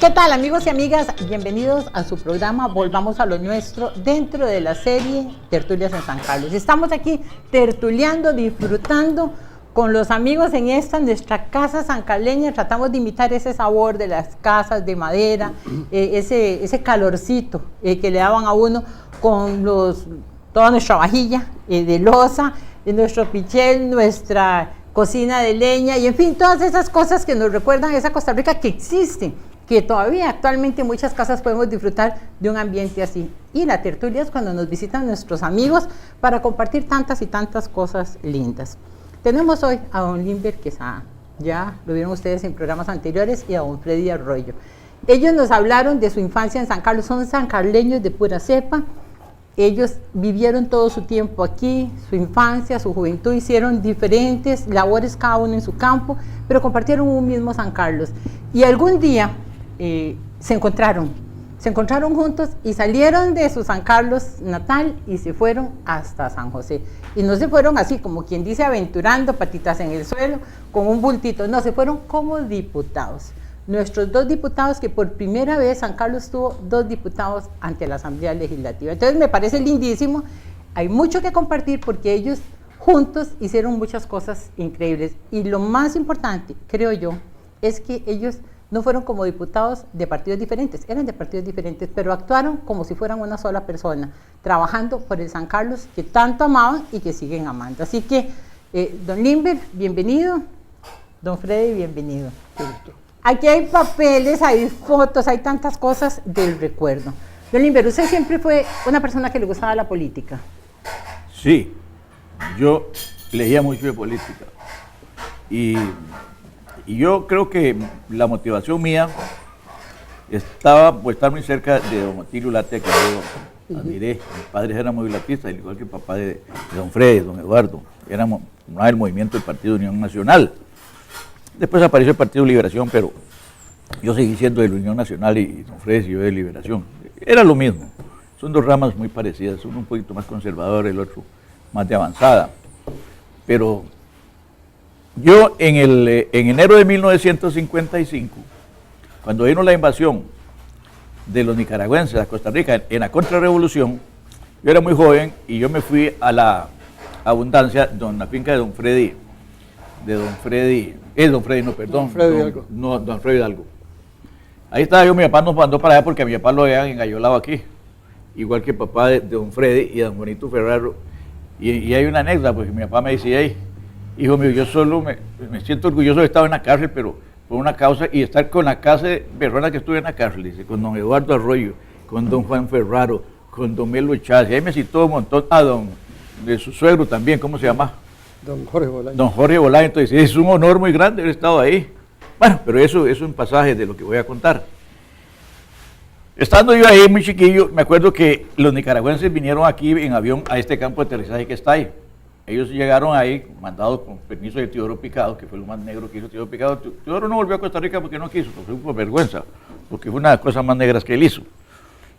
¿Qué tal, amigos y amigas? Bienvenidos a su programa Volvamos a lo Nuestro dentro de la serie Tertulias en San Carlos. Estamos aquí tertuliando, disfrutando con los amigos en esta nuestra casa sancarleña. Tratamos de imitar ese sabor de las casas de madera, ese calorcito que le daban a uno con toda nuestra vajilla de loza, nuestro pichel, nuestra cocina de leña y en fin, todas esas cosas que nos recuerdan a esa Costa Rica que existen, que todavía actualmente en muchas casas podemos disfrutar de un ambiente así. Y la tertulia es cuando nos visitan nuestros amigos para compartir tantas y tantas cosas lindas. Tenemos hoy a don Limber Quesada, ya lo vieron ustedes en programas anteriores, y a don Freddy Arroyo. Ellos nos hablaron de su infancia en San Carlos, son sancarleños de pura cepa. Ellos vivieron todo su tiempo aquí, su infancia, su juventud, hicieron diferentes labores cada uno en su campo, pero compartieron un mismo San Carlos. Y algún día se encontraron juntos y salieron de su San Carlos natal y se fueron hasta San José. Y no se fueron así, como quien dice, aventurando, patitas en el suelo, con un bultito, no, se fueron como diputados. Nuestros dos diputados, que por primera vez San Carlos tuvo dos diputados ante la Asamblea Legislativa. Entonces me parece lindísimo, hay mucho que compartir porque ellos juntos hicieron muchas cosas increíbles. Y lo más importante, creo yo, es que ellos no fueron como diputados de partidos diferentes, eran de partidos diferentes, pero actuaron como si fueran una sola persona, trabajando por el San Carlos que tanto amaban y que siguen amando. Así que, don Limber, bienvenido, don Freddy, bienvenido. Aquí hay papeles, hay fotos, hay tantas cosas del recuerdo. Don Limber, usted siempre fue una persona que le gustaba la política. Sí, yo leía mucho de política y yo creo que la motivación mía estaba por estar muy cerca de don Otilio Late, que yo admiré. Mis padres eran muy latistas, al igual que el papá de don Freddy, don Eduardo. Éramos del movimiento del Partido Unión Nacional. Después apareció el Partido Liberación, pero yo seguí siendo de la Unión Nacional y don Freddy siguió de Liberación. Era lo mismo, son dos ramas muy parecidas, uno un poquito más conservador, el otro más de avanzada. Pero yo en enero de 1955, cuando vino la invasión de los nicaragüenses a Costa Rica en la contrarrevolución, yo era muy joven y yo me fui a la abundancia, la finca de don Freddy, don Freddy Hidalgo. Ahí estaba yo, mi papá nos mandó para allá porque a mi papá lo habían engallolado aquí, igual que el papá de don Freddy y de don Juanito Ferraro. Y hay una anécdota, porque mi papá me decía, hey, hijo mío, yo solo me siento orgulloso de estar en la cárcel, pero por una causa, y estar con la casa de personas que estuve en la cárcel, dice, con don Eduardo Arroyo, con don Juan Ferraro, con don Melo Chávez, y ahí me citó un montón, de su suegro también, ¿cómo se llama? Don Jorge Bolaño. Don Jorge Bolaño, entonces es un honor muy grande haber estado ahí. Bueno, pero eso es un pasaje de lo que voy a contar. Estando yo ahí muy chiquillo, me acuerdo que los nicaragüenses vinieron aquí en avión a este campo de aterrizaje que está ahí. Ellos llegaron ahí, mandados con permiso de Teodoro Picado, que fue lo más negro que hizo Teodoro Picado. Teodoro no volvió a Costa Rica porque no quiso, porque fue por vergüenza, porque fue una de las cosas más negras que él hizo.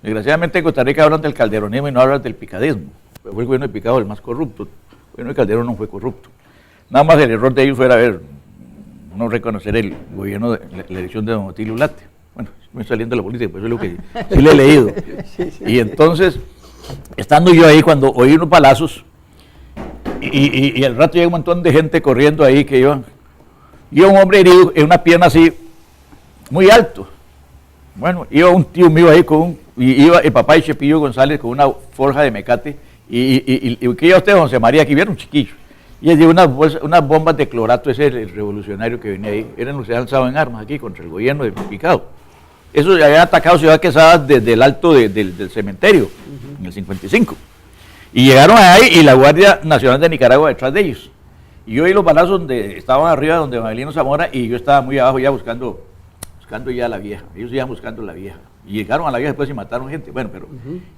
Desgraciadamente en Costa Rica hablan del calderonismo y no hablan del picadismo. Fue el gobierno de Picado el más corrupto. El gobierno de Calderón no fue corrupto. Nada más el error de ellos fuera no reconocer el gobierno, la elección de don Otilio Late. Bueno, me estoy saliendo de la política, pues eso es lo que sí le he leído. Y entonces, estando yo ahí, cuando oí unos balazos, y al rato llega un montón de gente corriendo ahí, que iba un hombre herido en una pierna así, muy alto. Bueno, iba un tío mío ahí y iba el papá de Chepillo González con una forja de mecate, y ¿qué iba usted, José María? Aquí vieron un chiquillo. Y él llevó unas bombas de clorato, ese es el revolucionario que venía ahí, eran los que se han alzado en armas aquí contra el gobierno de Picado. Eso habían atacado Ciudad Quesada desde el alto del cementerio, en el 55. Y llegaron ahí y la Guardia Nacional de Nicaragua detrás de ellos. Y yo oí los balazos donde estaban arriba, donde Magelino Zamora, y yo estaba muy abajo ya buscando ya a la vieja. Ellos iban buscando a la vieja. Y llegaron a la vieja después y mataron gente. Bueno, pero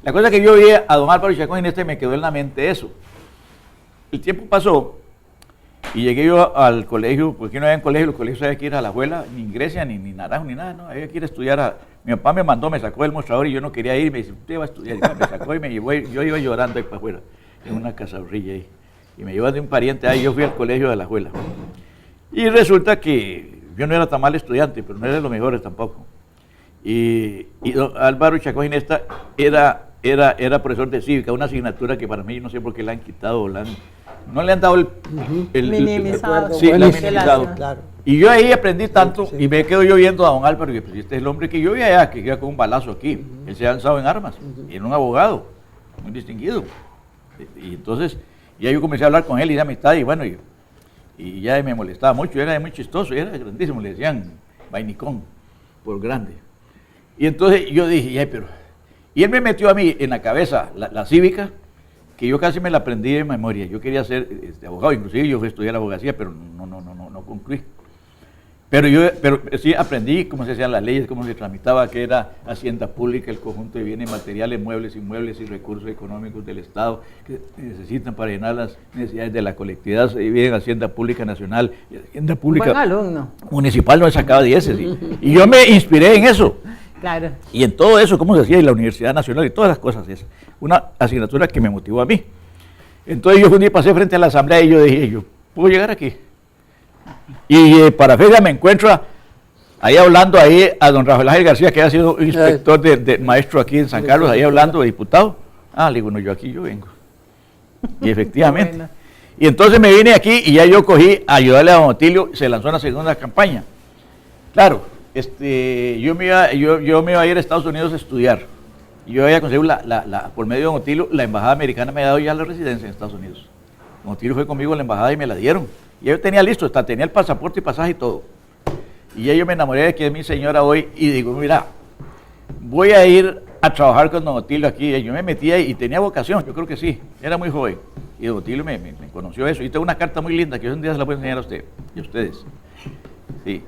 la cosa que yo vi a don Álvaro Chacón en me quedó en la mente eso. El tiempo pasó y llegué yo al colegio, porque no había en colegio, los colegios había que ir a la abuela, ni Grecia, ni Naranjo, ni nada, no, había que ir a estudiar. Mi papá me sacó del mostrador y yo no quería ir, me dice, usted va a estudiar, y me sacó y me llevó, yo iba llorando ahí para afuera, en una cazorrilla ahí, y me llevó de un pariente ahí, yo fui al colegio de la abuela. Y resulta que yo no era tan mal estudiante, pero no era de los mejores tampoco. Y don Álvaro Chacón Ginesta era profesor de cívica, una asignatura que para mí no sé por qué la han quitado, no le han dado el minimizado. Sí, la han minimizado. Claro. Y yo ahí aprendí tanto Sí. y me quedo yo viendo a don Álvaro, que pues, este es el hombre que yo vi allá, que iba con un balazo aquí. Él se ha lanzado en armas y era un abogado muy distinguido. Y entonces ya yo comencé a hablar con él y de amistad y bueno, y ya me molestaba mucho, era muy chistoso, era grandísimo, le decían vainicón por grande. Y entonces yo dije, ya, pero... Y él me metió a mí en la cabeza la cívica, que yo casi me la aprendí de memoria. Yo quería ser abogado, inclusive yo fui a estudiar abogacía, pero no concluí. Pero sí aprendí cómo se hacían las leyes, cómo se tramitaba, qué era hacienda pública, el conjunto de bienes materiales, muebles, inmuebles y recursos económicos del Estado que necesitan para llenar las necesidades de la colectividad. Se divide en hacienda pública nacional y hacienda pública Buen alumno. municipal. No he sacado 10 y yo me inspiré en eso. Claro. Y en todo eso, cómo se hacía en la Universidad Nacional y todas las cosas esas. Una asignatura que me motivó a mí. Entonces yo un día pasé frente a la asamblea y yo dije, yo puedo llegar aquí. Y para fecha me encuentro ahí hablando ahí a don Rafael Ángel García, que ha sido inspector de maestro aquí en San Carlos, ahí hablando de diputado. Le digo, no, yo aquí yo vengo. Y efectivamente. Bueno. Y entonces me vine aquí y ya yo cogí a ayudarle a don Otilio, se lanzó en la segunda campaña. Claro, yo me iba a ir a Estados Unidos a estudiar. Yo había conseguido por medio de don Otilio, la embajada americana me ha dado ya la residencia en Estados Unidos. Don Otilio fue conmigo a la embajada y me la dieron. Y yo tenía listo, hasta tenía el pasaporte y pasaje y todo. Y ya yo me enamoré de que es mi señora hoy y digo, mira, voy a ir a trabajar con don Otilio aquí. Y yo me metí ahí y tenía vocación, yo creo que sí, era muy joven. Y don Otilio me conoció eso. Y tengo una carta muy linda que yo un día se la voy a enseñar a usted y a ustedes. Sí.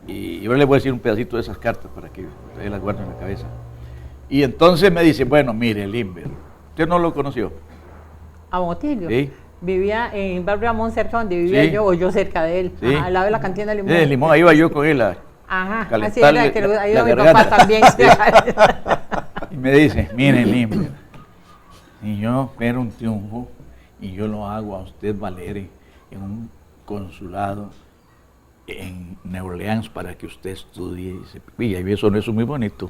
Y yo les voy a decir un pedacito de esas cartas para que ustedes las guarden en la cabeza. Y entonces me dice, bueno, mire, Limber, ¿usted no lo conoció? A Botilio. Sí. Vivía en Barrio Amón, cerca donde vivía yo, o yo cerca de él. Sí. Ajá, al lado de la cantina de Limón. De Limón, ahí iba yo con él a Ajá, así calentarle era, que ahí la iba mi garganta. papá también. Y me dice, mire, Limber, y yo espero un triunfo y yo lo hago a usted valer en un consulado en Nueva Orleans para que usted estudie. Y ahí eso no es muy bonito.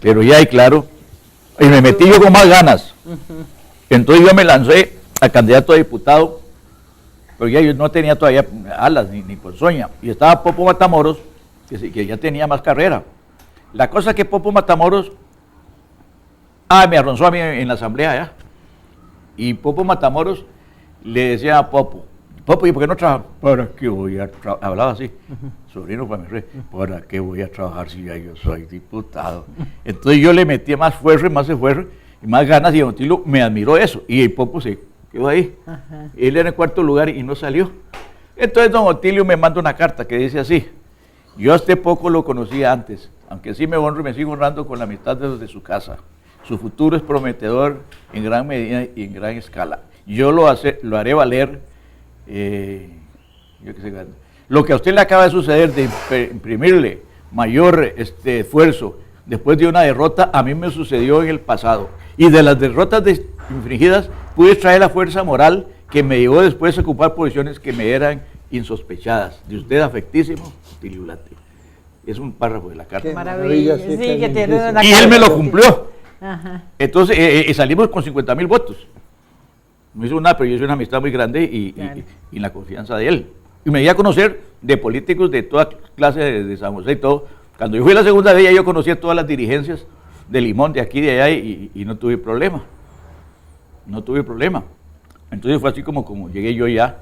Pero ya, y claro, y me metí yo con más ganas. Entonces yo me lancé a candidato a diputado, pero ya yo no tenía todavía alas ni ponzoña. Y estaba Popo Matamoros, que ya tenía más carrera. La cosa que Popo Matamoros, me arronzó a mí en la asamblea ya. Y Popo Matamoros le decía a Popo, ¿y por qué no trabaja? ¿Para qué voy a trabajar? Hablaba así, sobrino para mi rey, ¿para qué voy a trabajar si ya yo soy diputado? Entonces yo le metí más esfuerzo y más ganas, y don Otilio me admiró eso. Y el Popo se quedó ahí. Ajá. Él era en cuarto lugar y no salió. Entonces don Otilio me manda una carta que dice así, yo a este Poco lo conocía antes, aunque sí me honro y me sigo honrando con la amistad de los de su casa. Su futuro es prometedor en gran medida y en gran escala. Yo lo haré valer. Lo que a usted le acaba de suceder de imprimirle mayor esfuerzo después de una derrota, a mí me sucedió en el pasado. Y de las derrotas infringidas pude traer la fuerza moral que me llevó después a ocupar posiciones que me eran insospechadas. De usted, afectísimo, Otilio Ulate. Es un párrafo de la carta. Qué maravilla, sí, que tiene una y él me lo cumplió. Ajá. Entonces salimos con 50,000 votos. No hizo nada, pero yo hice una amistad muy grande y la confianza de él. Y me di a conocer de políticos de toda clase de San José y todo. Cuando yo fui la segunda vez, yo conocí a todas las dirigencias de Limón, de aquí y de allá, y no tuve problema. No tuve problema. Entonces fue así como llegué yo ya.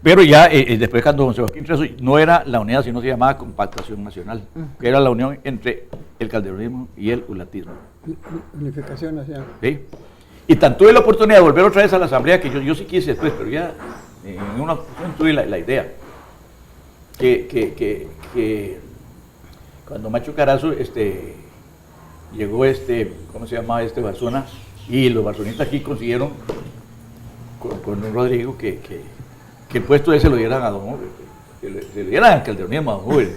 Pero ya después cuando José Joaquín Trezo no era la unidad, sino se llamaba Compactación Nacional, que era la unión entre el calderonismo y el ulatismo. Unificación nacional. ¿Sí? Y tanto tuve la oportunidad de volver otra vez a la asamblea que yo sí quise después, pero ya en una ocasión tuve la idea que cuando Macho Carazo llegó ¿cómo se llama Barzona? Y los barzonistas aquí consiguieron con don Rodrigo que el puesto ese lo dieran a don Huber, que se lo dieran al calderonismo a don Huber.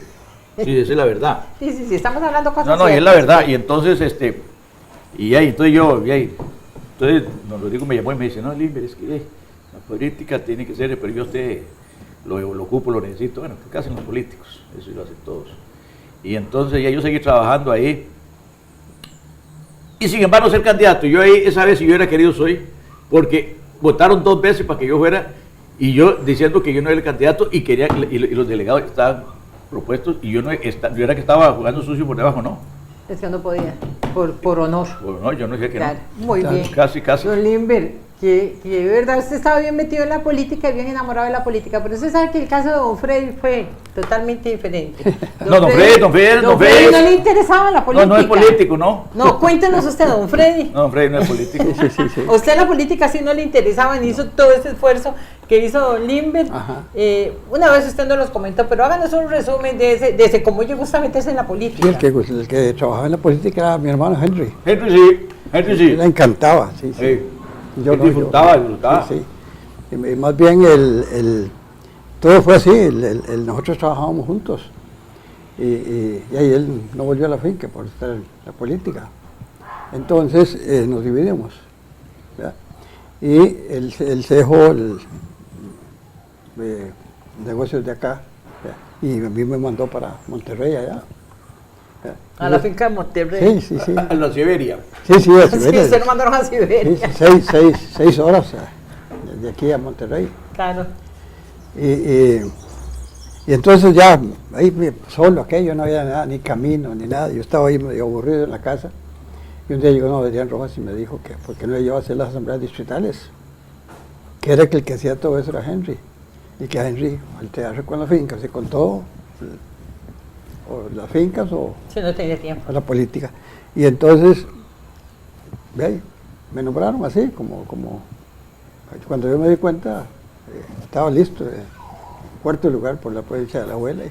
Sí, esa es la verdad. Sí, estamos hablando cosas No, es la verdad. Y entonces, entonces don Rodrigo me llamó y me dice, no, Limber, es que la política tiene que ser, pero yo lo ocupo, lo necesito. Bueno, ¿qué hacen los políticos? Eso lo hacen todos. Y entonces ya yo seguí trabajando ahí. Y sin embargo ser candidato, yo ahí esa vez si yo hubiera querido soy, porque votaron 2 veces para que yo fuera, y yo diciendo que yo no era el candidato y quería, y los delegados estaban propuestos, y yo yo era que estaba jugando sucio por debajo, no. Es que no podía, por honor. Bueno, no, yo no dije que Claro, no. muy Claro. bien. Casi. Don Limber, que de verdad usted estaba bien metido en la política y bien enamorado de la política, pero usted sabe que el caso de don Freddy fue totalmente diferente. No, don Freddy Don Freddy no le interesaba la política. No, no es político, no. No, cuéntenos usted, don Freddy. No, don Freddy no es político. Sí. A usted la política sí no le interesaba ni hizo todo ese esfuerzo que hizo don Limber. Ajá. Una vez usted nos los comentó, pero háganos un resumen de ese cómo llegó usted a meterse en la política. Sí, el que trabajaba en la política era mi hermano Henry. Henry sí. Le encantaba, sí. Él disfrutaba. Sí. Y más bien todo fue así, nosotros trabajábamos juntos. Y ahí él no volvió a la finca por estar en la política. Entonces nos dividimos. ¿verdad? Y él se dejó negocios de acá, ¿verdad? Y a mí me mandó para Monterrey allá. ¿verdad? A la finca de Monterrey. Sí. A la Siberia. Sí, a Sí, Siberia. se lo mandaron a Sí, Siberia. 6 horas de aquí a Monterrey. Claro. Y entonces ya, ahí solo aquello, no había nada, ni camino, ni nada. Yo estaba ahí medio aburrido en la casa. Y un día llegó Adrián Rojas y me dijo que por qué no le llevaba a hacer las asambleas distritales. Que era que el que hacía todo eso era Henry. Y que a Henry, al quedarse con la finca, se contó o las fincas o Si no tenía tiempo. a la política. Y entonces, ve ahí, me nombraron así, como cuando yo me di cuenta, estaba listo, cuarto lugar por la provincia de la abuela,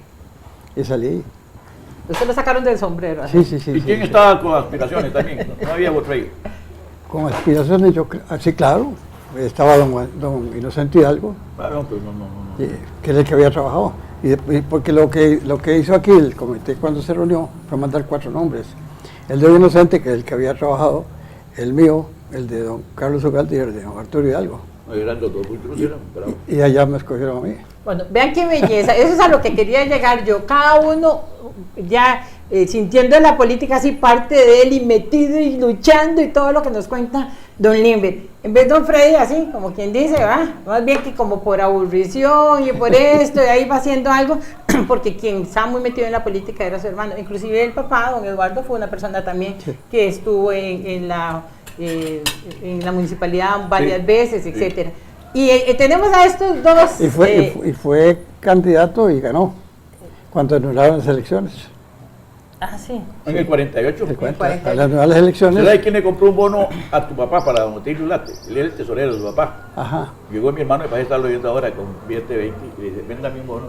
y salí. Usted lo sacaron del sombrero. así. Sí. ¿Y quién estaba con aspiraciones también? No había Botrey. Con aspiraciones, sí, claro, estaba don Inocente Hidalgo, No. que es el que había trabajado. Y porque lo que hizo aquí el comité cuando se reunió fue mandar 4 nombres. El de Inocente, que es el que había trabajado, el mío, el de don Carlos Ugalde y el de don Arturo Hidalgo. No, eran los 2 últimos, eran bravos. Y allá me escogieron a mí. Bueno, vean qué belleza. Eso es a lo que quería llegar yo. Cada uno ya sintiendo la política así parte de él y metido y luchando y todo lo que nos cuenta don Limber. En vez de don Freddy así, como quien dice, más bien que como por aburrición y por esto, y ahí va haciendo algo, porque quien estaba muy metido en la política era su hermano. Inclusive el papá, don Eduardo, fue una persona también que estuvo en la municipalidad varias veces, etcétera. Y tenemos a estos dos... Y fue candidato y ganó cuando anularon las elecciones. Sí. En el 48. Al anular las elecciones. ¿Sabes quién le compró un bono a tu papá para don Otilio Late? Él era el tesorero de su papá. Ajá. Llegó mi hermano y parece estarlo viendo ahora con billete de 20 y le dice, véndame un bono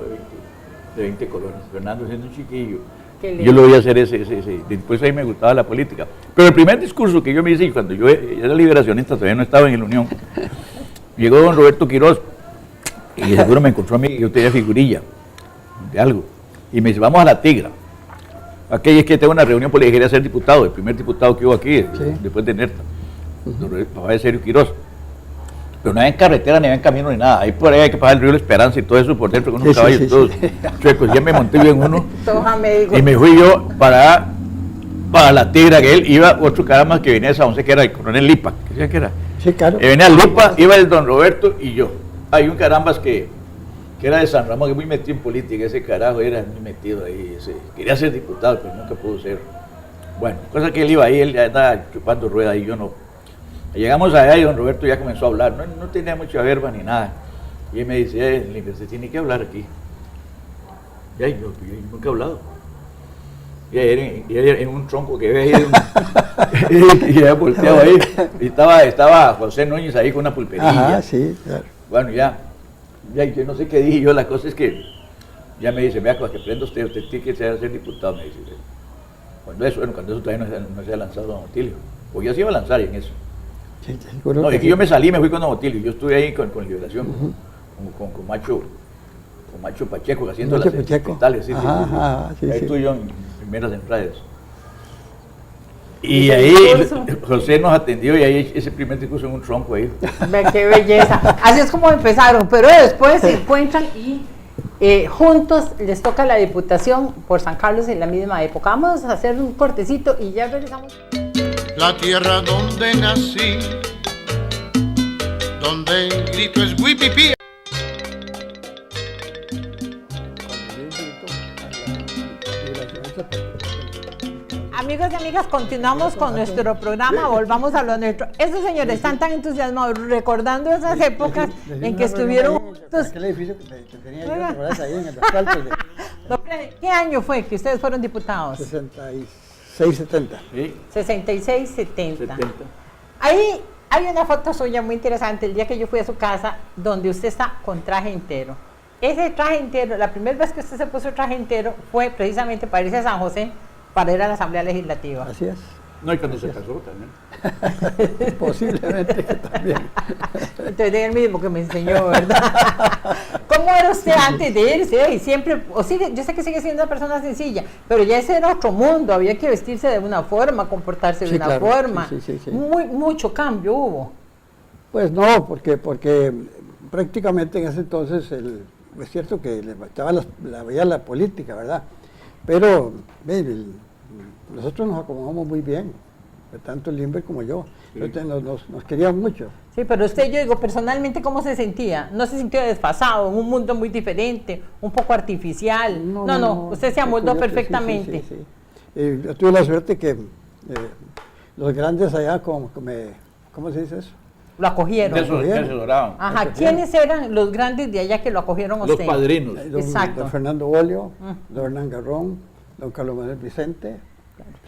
de 20 colones. Fernando siendo un chiquillo. Yo lo voy a hacer ese. Después ahí me gustaba la política. Pero el primer discurso que yo me hice, cuando yo era liberacionista, todavía no estaba en la Unión, llegó don Roberto Quiroz y seguro me encontró a mí, yo tenía figurilla de algo. Y me dice, vamos a la Tigra. Aquella es que tengo una reunión porque quería ser diputado, el primer diputado que hubo aquí, después de Nerta, don papá de Sergio Quiroz. Pero no hay en carretera, ni hay en camino, ni nada. Ahí por ahí hay que pasar el río La Esperanza y todo eso por dentro con unos caballos todos chuecos. Ya me monté yo en uno y me fui yo para la Tigra, que él iba, otro caramba que venía de San José, que era el coronel Lipa. ¿Qué decía que era? Sí, claro. Venía Lipa, iba el don Roberto y yo. Hay un carambas que era de San Ramón, que muy metido en política, ese carajo era muy metido ahí, quería ser diputado, pero nunca pudo ser. Bueno, cosa que él iba ahí, él ya estaba chupando rueda y yo no. Llegamos allá y don Roberto ya comenzó a hablar, no tenía mucha verba ni nada. Y él me dice, se tiene que hablar aquí. Y ahí yo nunca he hablado. Y ahí en un tronco que ve ahí, y ya volteado ahí, y estaba José Núñez ahí con una pulperilla. Ajá, sí, claro. Bueno, ya yo no sé qué dije yo, la cosa es que ya me dice, vea, para que prenda usted tiene que ser diputado, me dice. Cuando eso todavía no se ha lanzado don Otilio, o ya se iba a lanzar en eso. Sí, No, es que yo me salí, me fui con don Otilio, yo estuve ahí con Liberación, con Macho Pacheco, haciendo Macho las Pacheco. hospitales, sí. Ahí estuve yo en primeras entradas. Y ahí José nos atendió y ahí ese primer discurso en un tronco ahí. Vean qué belleza. Así es como empezaron, pero después se encuentran y juntos les toca la diputación por San Carlos en la misma época. Vamos a hacer un cortecito y ya regresamos. La tierra donde nací, donde el grito es huipipi. Amigos y amigas, continuamos con nuestro programa, volvamos a lo nuestro. Estos señores están tan entusiasmados recordando esas épocas en que estuvieron juntos. Aquel edificio que tenía yo, ¿te acuerdas? Ahí en el asfalto de ¿Qué año fue que ustedes fueron diputados? 66, 70. Sí, 66, 70. 70. Ahí hay una foto suya muy interesante, el día que yo fui a su casa, donde usted está con traje entero. Ese traje entero, la primera vez que usted se puso el traje entero fue precisamente para irse a San José, para ir a la Asamblea Legislativa. Así es. No, y cuando se casó también. Posiblemente que también. Entonces, es el mismo que me enseñó, ¿verdad? ¿Cómo era usted antes de irse? Y siempre, yo sé que sigue siendo una persona sencilla, pero ya ese era otro mundo, había que vestirse de una forma, comportarse de Sí, una claro. forma. Sí. Mucho cambio hubo. Pues no, porque prácticamente en ese entonces es cierto que le faltaba veía la política, ¿verdad? Pero nosotros nos acomodamos muy bien, tanto Limber como yo. Sí. Nos queríamos mucho. Sí, pero usted, yo digo, personalmente, ¿cómo se sentía? ¿No se sintió desfasado, en un mundo muy diferente, un poco artificial? No, usted se amoldó perfectamente. Sí. Yo tuve la suerte que los grandes allá, ¿cómo se dice eso? Lo acogieron. De eso se adoraban. Ajá, ¿quiénes eran los grandes de allá que lo acogieron a Los usted? padrinos. Exacto. Don Fernando Bolio, don Hernán Garrón, don Carlos Manuel Vicente,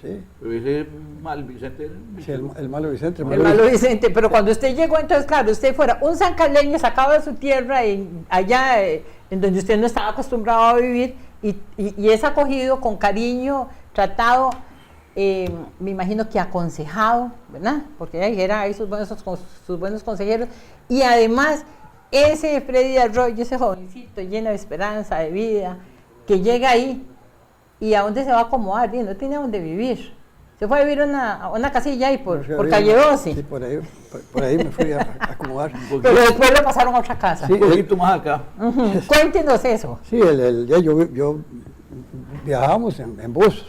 sí. Pero ese mal Vicente. Sí, el malo Vicente. El malo Vicente, pero cuando usted llegó, entonces, claro, usted fuera un sancarleño sacado de su tierra, allá en donde usted no estaba acostumbrado a vivir, y es acogido con cariño, tratado, me imagino que aconsejado, ¿verdad? Porque ahí sus buenos consejeros, y además, ese Freddy Arroyo, ese jovencito lleno de esperanza, de vida, que llega ahí, ¿y a dónde se va a acomodar? No tiene dónde vivir. Se fue a vivir a una casilla ahí por calle 12. Sí, por ahí me fui a acomodar. Pero después lo pasaron a otra casa. Sí, Un poquito más acá. Cuéntenos eso. Sí, yo viajábamos en bus,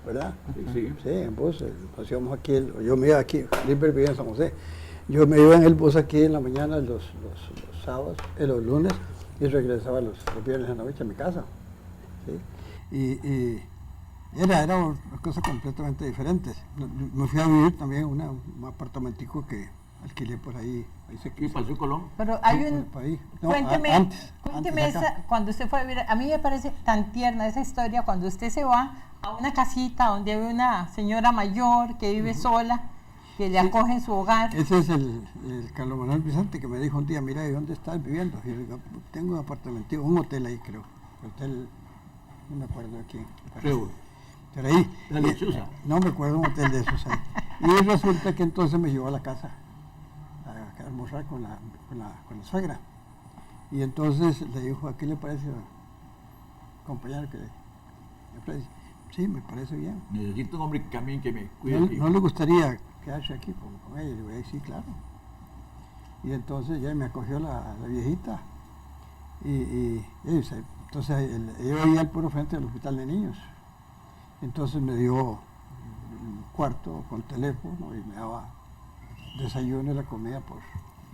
¿verdad? Sí. Sí, en bus. Nos íbamos aquí, yo me iba aquí, Limber vivía en San José. Yo me iba en el bus aquí en la mañana, los sábados, los lunes, y regresaba los viernes en la noche a mi casa. ¿Sí? Y era una cosa completamente diferente. Me fui a vivir también en un apartamentico que alquilé por ahí. ¿Y pasó Colón? Pero hay un... por ahí. No, cuénteme antes esa, cuando usted fue a vivir, a mí me parece tan tierna esa historia, cuando usted se va a una casita donde hay una señora mayor que vive sola, que le acoge en su hogar. Ese es el Carlos Manuel Vicente que me dijo un día, mira, ¿y dónde estás viviendo? Y yo digo, tengo un apartamento, un hotel ahí creo. Hotel, no me acuerdo de quién. Pero ahí. La lechuza. No me acuerdo un hotel de esos ahí. Y resulta que entonces me llevó a la casa a almorzar con la suegra. Y entonces le dijo, ¿a qué le parece, compañero? Sí, me parece bien. Necesito un hombre también que me cuide. ¿No le gustaría quedarse aquí con ella? Y le digo, sí, claro. Y entonces ya me acogió la viejita. Entonces yo vivía al puro frente del hospital de niños. Entonces me dio un cuarto con teléfono y me daba desayuno y la comida por,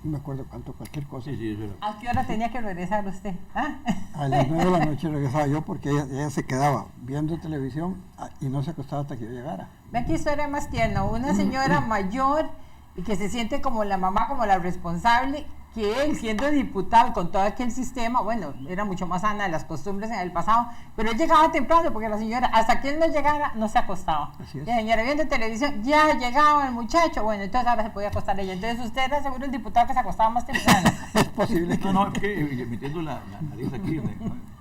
no me acuerdo cuánto, cualquier cosa. Sí, eso era. ¿A qué hora tenía que regresar usted? ¿Ah? A las 9 de la noche regresaba yo porque ella se quedaba viendo televisión y no se acostaba hasta que yo llegara. Ve qué historia más tierna, una señora mayor y que se siente como la mamá, como la responsable, que él siendo diputado con todo aquel sistema, bueno, era mucho más sana de las costumbres en el pasado, pero él llegaba temprano porque la señora, hasta que él no llegara, no se acostaba. Así es. La señora viendo televisión, ya llegaba el muchacho, bueno, entonces ahora se podía acostar ella. Entonces usted era seguro el diputado que se acostaba más temprano. Es posible que No, es que metiendo la nariz aquí,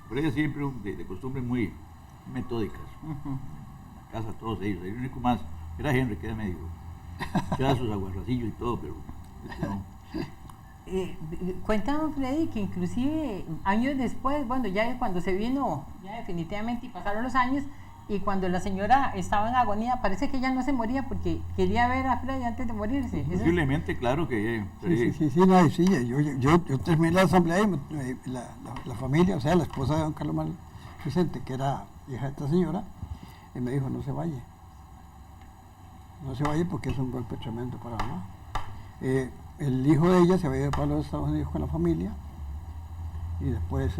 pero ella siempre de costumbres muy metódicas. La casa, todos ellos, el único más era Henry, que era medio, que era sus aguarracillos y todo, pero no. Cuéntanos, Freddy, que inclusive años después, bueno, ya cuando se vino, ya definitivamente, y pasaron los años, y cuando la señora estaba en agonía, parece que ella no se moría porque quería ver a Freddy antes de morirse. Eso es- Posiblemente, claro que... Sí, no, sí, yo terminé la asamblea y la familia, o sea, la esposa de don Carlos Manuel Vicente, que era hija de esta señora, y me dijo, no se vaya porque es un golpe tremendo para mamá. El hijo de ella se había ido para los Estados Unidos con la familia, y después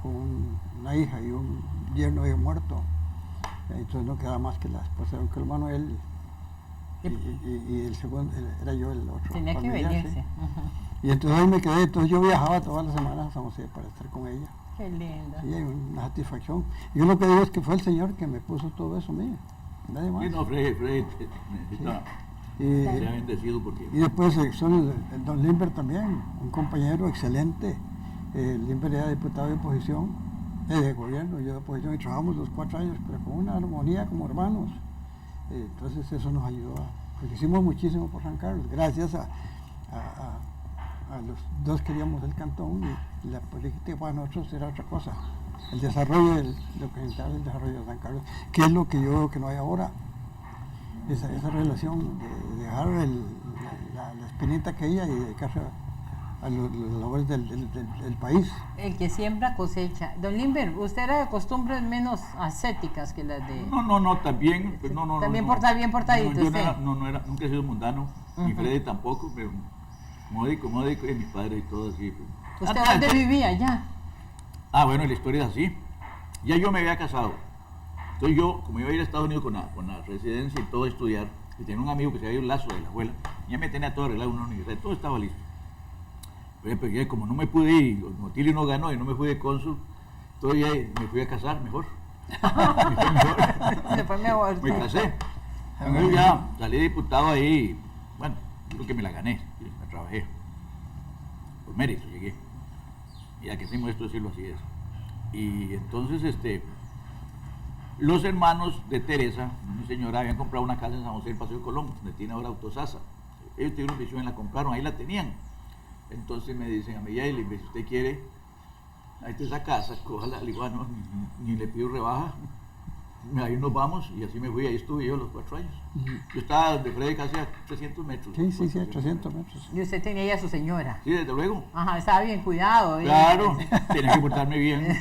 con una hija y un yerno había muerto, entonces no quedaba más que la esposa de don Carlos Manuel, y el segundo era yo el otro. Tenía que familiar, sí. venirse. Ajá. Y entonces ahí me quedé, entonces yo viajaba todas las semanas a San José para estar con ella. Qué lindo. Sí, hay una satisfacción. Yo lo que digo es que fue el Señor que me puso todo eso mío, nadie más. Sí, no, Freddy necesita Y, ser bendecido porque... y después son el don Limber también, un compañero excelente. Limber era diputado de oposición, de gobierno, yo de oposición, y trabajamos los 4 años, pero con una armonía como hermanos. Entonces eso nos ayudó, porque hicimos muchísimo por San Carlos, gracias a los dos que queríamos el cantón, y la política para nosotros era otra cosa. El desarrollo, lo que necesitaba el desarrollo de San Carlos, que es lo que yo veo que no hay ahora. Esa relación de dejar la espinita aquella y dedicarse a los labores del país. El que siembra cosecha. Don Limber, usted era de costumbres menos ascéticas que las de... No, también, pues, no. También bien portadito No, yo usted. nunca he sido mundano, ni Ujú. Freddy tampoco, pero módico, y mis padres y todo así. Pues. ¿Usted dónde vivía ya? Bueno, la historia es así. Ya yo me había casado. Entonces yo, como iba a ir a Estados Unidos con la residencia y todo a estudiar, y tenía un amigo que se había ido un lazo de la abuela, ya me tenía todo arreglado en una universidad, todo estaba listo. Pero ya como no me pude ir, Motilio no ganó y no me fui de cónsul, entonces ya me fui a casar mejor. Me fue mejor. Le fue mejor. Me casé. Entonces ya salí diputado ahí, bueno, creo que me la gané, la trabajé. Por mérito llegué. Y ya que hicimos esto, decirlo así es. Y entonces, los hermanos de Teresa, mi señora, habían comprado una casa en San José del Paseo de Colón, donde tiene ahora Autosasa. Ellos tuvieron visión y la compraron, ahí la tenían. Entonces me dicen a mí, ya, si usted quiere, ahí está esa casa, cójala. Le digo, no, ni le pido rebaja. Ahí nos vamos, y así me fui, ahí estuve yo los 4 años. Yo estaba de Freddy casi a 300 metros. Sí, a 300 metros. Y usted tenía ya a su señora. Sí, desde luego. Ajá, estaba bien cuidado. Claro, tenía que portarme bien.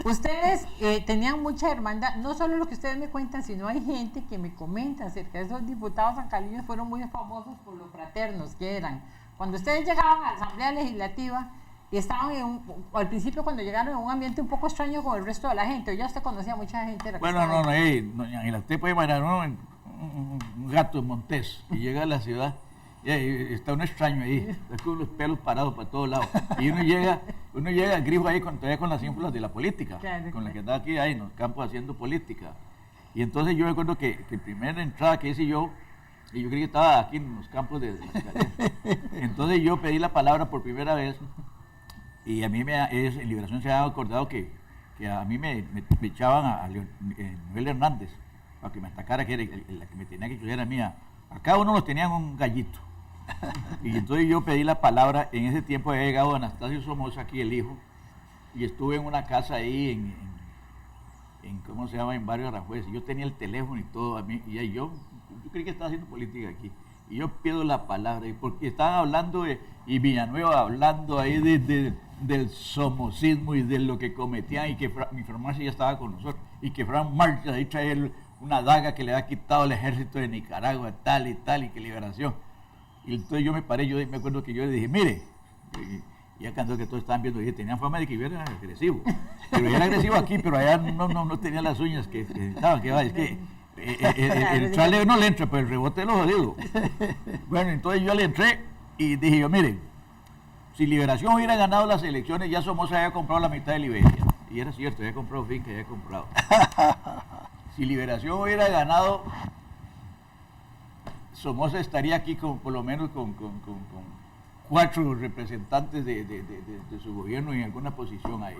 Ustedes tenían mucha hermandad, no solo lo que ustedes me cuentan, sino hay gente que me comenta acerca de esos diputados sancaleños, fueron muy famosos por lo fraternos que eran. Cuando ustedes llegaban a la Asamblea Legislativa y estaban al principio cuando llegaron en un ambiente un poco extraño con el resto de la gente, ya usted conocía a mucha gente. De la que Bueno, estaba ahí. doña Ángela, usted puede imaginar un gato en Montés y llega a la ciudad y ahí está un extraño ahí, está con los pelos parados para todos lados. Y uno llega al grifo ahí todavía con las ínfulas de la política, Claro, con la claro. que andaba aquí ahí en los campos haciendo política. Y entonces yo recuerdo que la primera entrada que hice yo, y yo creí que estaba aquí en los campos de la ciudad. Entonces yo pedí la palabra por primera vez, y a mí en Liberación se ha acordado que a mí me echaban a Noel Hernández para que me atacara, que era la que me tenía que ayudar a mí. A cada uno los tenían un gallito. Y entonces yo pedí la palabra. En ese tiempo había llegado Anastasio Somoza, aquí el hijo, y estuve en una casa ahí en ¿cómo se llama? En Barrio Aranjuez. Yo tenía el teléfono y todo a mí, y ahí yo creí que estaba haciendo política aquí. Y yo pido la palabra, y porque estaban hablando y Villanueva hablando ahí del somocismo y de lo que cometían, y que mi farmacia ya estaba con nosotros, y que Fran Marcha ahí traía una daga que le había quitado el ejército de Nicaragua, tal y que liberación. Y entonces yo me paré, yo me acuerdo que yo le dije, mire, y ya cuando que todos estaban viendo, dije, tenían fama de que yo era agresivo, pero yo era agresivo aquí, pero allá no tenía las uñas que necesitaban, que va, es que el traleo no le entra, pero el rebote lo jodido. Bueno, entonces yo le entré y dije yo, mire, si Liberación hubiera ganado las elecciones, ya Somoza había comprado la mitad de Liberia. Y era cierto, había comprado finca, había comprado. Si Liberación hubiera ganado, Somoza estaría aquí por lo menos con 4 representantes de su gobierno en alguna posición ahí.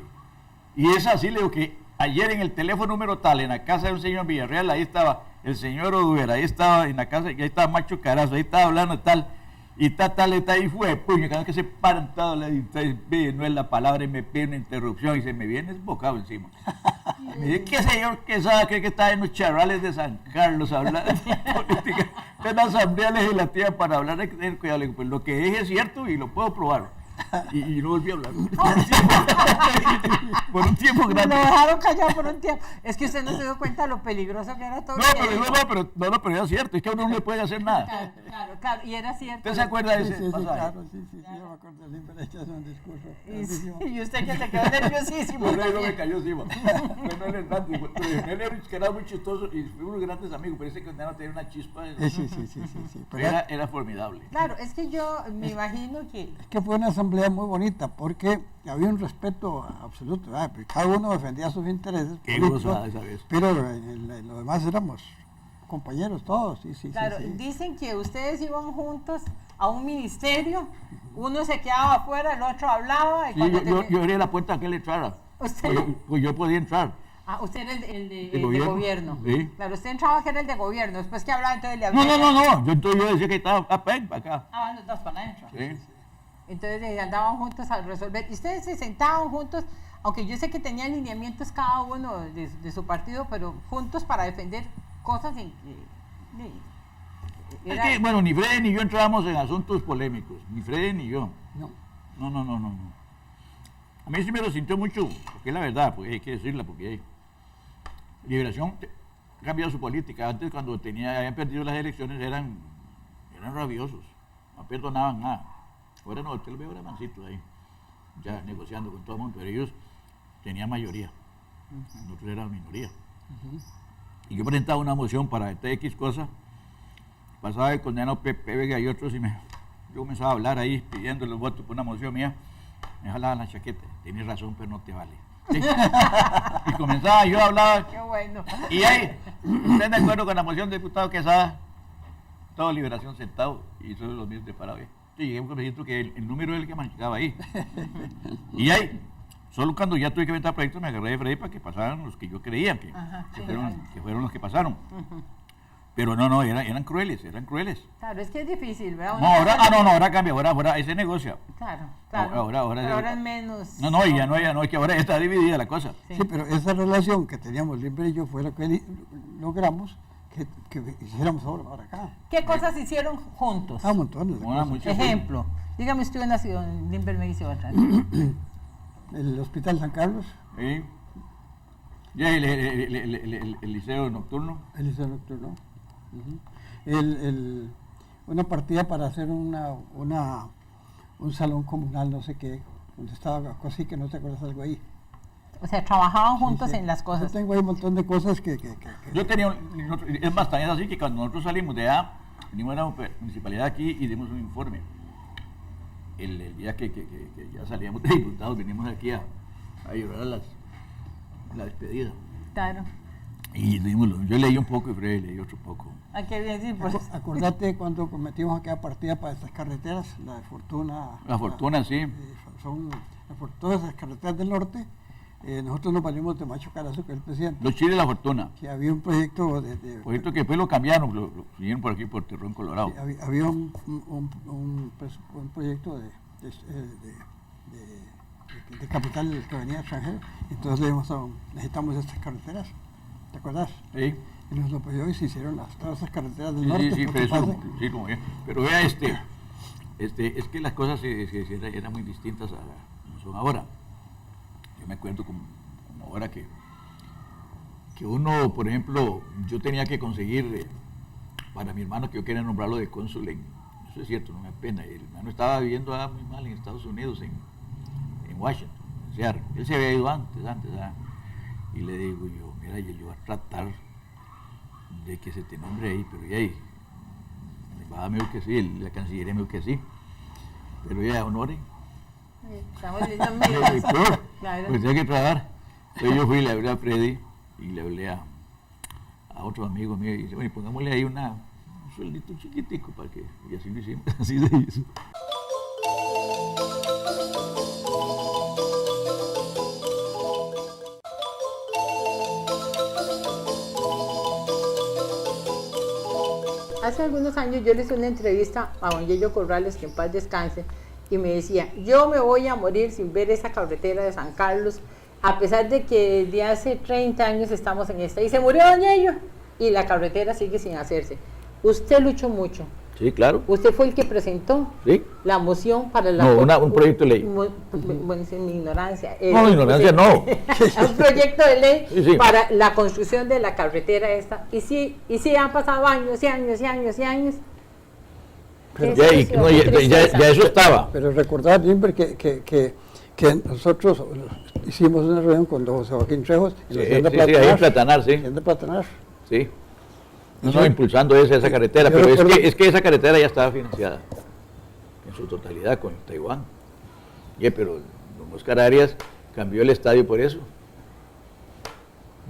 Y es así, le digo que ayer en el teléfono número tal, en la casa de un señor Villarreal, ahí estaba el señor Oduera, ahí estaba en la casa, ahí estaba Macho Carazo, ahí estaba hablando tal, y tal, y fue, puño, cada vez que se paran todos, no es la palabra, y me pide una interrupción, y se me viene desbocado encima. Mire qué señor Quesada cree que está en los charrales de San Carlos a hablar de política, de la Asamblea Legislativa para hablar de cuidado. Le digo, pues lo que dije es cierto y lo puedo probar. Y no volví a hablar. Por un tiempo grande. Lo dejaron callado por un tiempo. Es que usted no se dio cuenta de lo peligroso que era todo. No, pero era cierto, es que a uno no le puede hacer nada. Claro, y era cierto. ¿Usted se acuerda de ese Sí, pasaje? claro, sí, yo me acuerdo, siempre le echas un discurso. Y usted que se quedó nerviosísimo. Por eso me cayó encima. Bueno, él Hernández, pero él que era muy chistoso y fuimos grandes amigos, pero ese condeno tenía una chispa. Sí. Pero Era formidable. Claro, es que yo me imagino que... es que fue una asamblea muy bonita porque había un respeto absoluto, ¿verdad? Porque cada uno defendía sus intereses Qué políticos, gozada esa vez. pero en lo demás éramos compañeros todos, sí. Claro, sí. dicen que ustedes iban juntos a un ministerio, uno se quedaba afuera, el otro hablaba. Y Sí, cuando yo abría la puerta a que él entrara. Usted... Pues yo podía entrar. usted era el de gobierno. gobierno. Sí. Claro, usted entraba que era el de gobierno, después que hablaba entonces le abría. No. Yo decía que estaba para acá. Van los dos para adentro. Sí. Entonces andaban juntos a resolver. Y ustedes se sentaban juntos, aunque yo sé que tenían lineamientos cada uno de su partido, pero juntos para defender cosas en que... Es que, bueno, ni Freddy ni yo entrábamos en asuntos polémicos. Ni Freddy ni yo. No. No. A mí sí me lo sintió mucho, porque es la verdad, pues hay que decirla, porque Liberación ha cambiado su política. Antes, cuando habían perdido las elecciones, eran rabiosos, no perdonaban nada. Ahora no, usted lo ve ahora mancitos ahí, ya negociando con todo el mundo, pero ellos tenían mayoría, nosotros éramos minoría. Y yo presentaba una moción para esta X cosa, pasaba el condenado Pepe Vega y otros, yo comenzaba a hablar ahí pidiendo los votos por una moción mía, me jalaban la chaqueta, tienes razón, pero no te vale. ¿Sí? Y comenzaba, yo hablaba. Qué bueno. Y ahí, ¿están de acuerdo con la moción del diputado Quesada? Todo Liberación sentado y solo los míos de parado. Y llegué a un convencimiento que el número era el que manchaba ahí. Y ahí, solo cuando ya tuve que inventar proyectos, me agarré de Freddy para que pasaran los que yo creía que fueron los que pasaron. Pero no, eran crueles. Claro, es que es difícil, ¿verdad? No, ahora cambia, ahora ahí se negocia. Claro. Ahora es menos... No, ya no, es que ahora está dividida la cosa. Sí, pero esa relación que teníamos Limber y yo fue lo que logramos que hiciéramos ahora acá. ¿Qué cosas hicieron juntos? Montones de cosas. Ejemplo, dígame usted una ciudad, Limber me dice otra. El Hospital San Carlos. Sí. Ya el liceo nocturno. El liceo nocturno. Una partida para hacer un salón comunal, no sé qué, donde estaba algo así, que no te acuerdas algo ahí. O sea, trabajaban juntos en las cosas. Yo tengo ahí un montón de cosas que Yo tenía, es más, también es así que cuando nosotros salimos de allá, venimos a la municipalidad aquí y dimos un informe. El día que ya salíamos de diputados, venimos aquí a llorar la despedida. Claro. Y yo leí un poco y Freddy leí otro poco. ¿A qué decir? Pues, acordate cuando metimos aquella partida para estas carreteras, la de Fortuna. La Fortuna, sí. Son todas esas carreteras del norte. Nosotros nos valimos de Macho Carazo, que es el presidente. Los chiles de La Fortuna. Que había un proyecto proyecto que después lo cambiaron, lo siguieron por aquí, por Terrón, Colorado. Sí, había un proyecto de capital que venía extranjero. Entonces le dijimos, necesitamos estas carreteras. ¿Te acuerdas? Sí. Y nos lo apoyó y se hicieron todas esas carreteras del norte. Sí, pero vea es que las cosas eran muy distintas a como son ahora. Yo me acuerdo como ahora que uno, por ejemplo, yo tenía que conseguir para mi hermano, que yo quería nombrarlo de cónsul eso es cierto, no me apena, el hermano estaba viviendo muy mal en Estados Unidos, en Washington, en Seattle. Él se había ido antes, y le digo yo, mira, yo voy a tratar de que se te nombre ahí, pero ya ahí, la embajada me dijo que sí, la cancillería me dijo que sí, pero ya honore. Estamos viendo medidas. Claro. Pues tenía que trabajar. Entonces yo fui y le hablé a Freddy y le hablé a otro amigo mío y dice, bueno, pongámosle ahí un sueldito chiquitico para que, y así lo hicimos, así se hizo. Hace algunos años yo le hice una entrevista a don Yello Corrales, que en paz descanse, y me decía, yo me voy a morir sin ver esa carretera de San Carlos a pesar de que desde hace 30 años estamos en esta, y se murió Don Yello, y la carretera sigue sin hacerse. Usted luchó mucho. Sí, claro. Usted fue el que presentó Sí. la moción para la... No, un proyecto de ley. Bueno, es mi ignorancia. No, ignorancia no. Un proyecto de ley Sí, sí. para la construcción de la carretera esta. Y sí han pasado años y años y años y años. Pero- Ya, y- no, ya eso estaba. Pero recordar siempre que nosotros hicimos una reunión con don José Joaquín Trejos en Sí, la Hacienda sí, ahí en Platanar, sí. Hacienda Platanar. Sí. No, impulsando esa carretera, Yo pero recuerdo- es que esa carretera ya estaba financiada en su totalidad con Taiwán. Pero don Oscar Arias cambió el estadio por eso.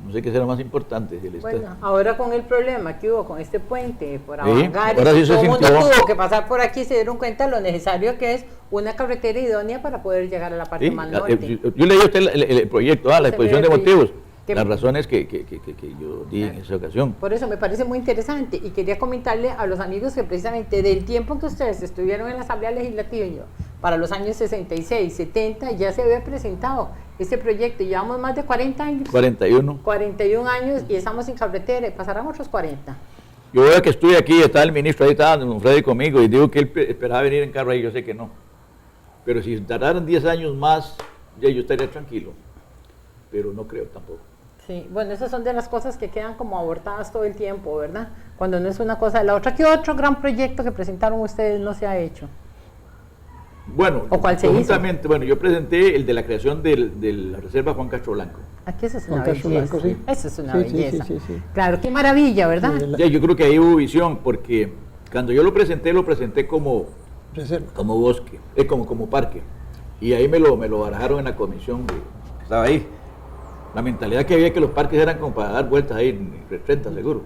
No sé qué será más importante. Si el estadio. Bueno, ahora con el problema que hubo con este puente por Sí, Avangares, ahora sí se todo el mundo sintió. tuvo que pasar por aquí y se dieron cuenta de lo necesario que es una carretera idónea para poder llegar a la parte Sí, más norte. yo leí a usted el proyecto, la Se exposición de ve, motivos, que- las razones que yo di en esa ocasión. Por eso me parece muy interesante y quería comentarle a los amigos que precisamente del tiempo que ustedes estuvieron en la Asamblea Legislativa para los años 66, 70 ya se había presentado este proyecto. Llevamos más de 40 años. 41. 41 años y estamos sin carretera y pasarán otros 40. Yo veo que estuve aquí, estaba el ministro, ahí estaba don Freddy conmigo y digo que él esperaba venir en carro ahí, yo sé que no. Pero si tardaran 10 años más, ya yo estaría tranquilo. Pero no creo tampoco. Sí, bueno, esas son de las cosas que quedan como abortadas todo el tiempo, ¿verdad? Cuando no es una cosa de la otra. ¿Qué otro gran proyecto que presentaron ustedes no se ha hecho? Bueno, ¿O cuál se hizo? conjuntamente, bueno, yo presenté el de la creación de la Reserva Juan Castro Blanco. Aquí eso es Juan una Castro belleza. Blanco, sí. Eso es una Sí, sí, belleza. sí, sí, sí. Claro, qué maravilla, ¿verdad? Sí, Ya, yo creo que ahí hubo visión, porque cuando yo lo presenté como Reserva. bosque, como parque. Y ahí me lo barajaron en la comisión que estaba ahí. La mentalidad que había que los parques eran como para dar vueltas ahí en 30 seguro.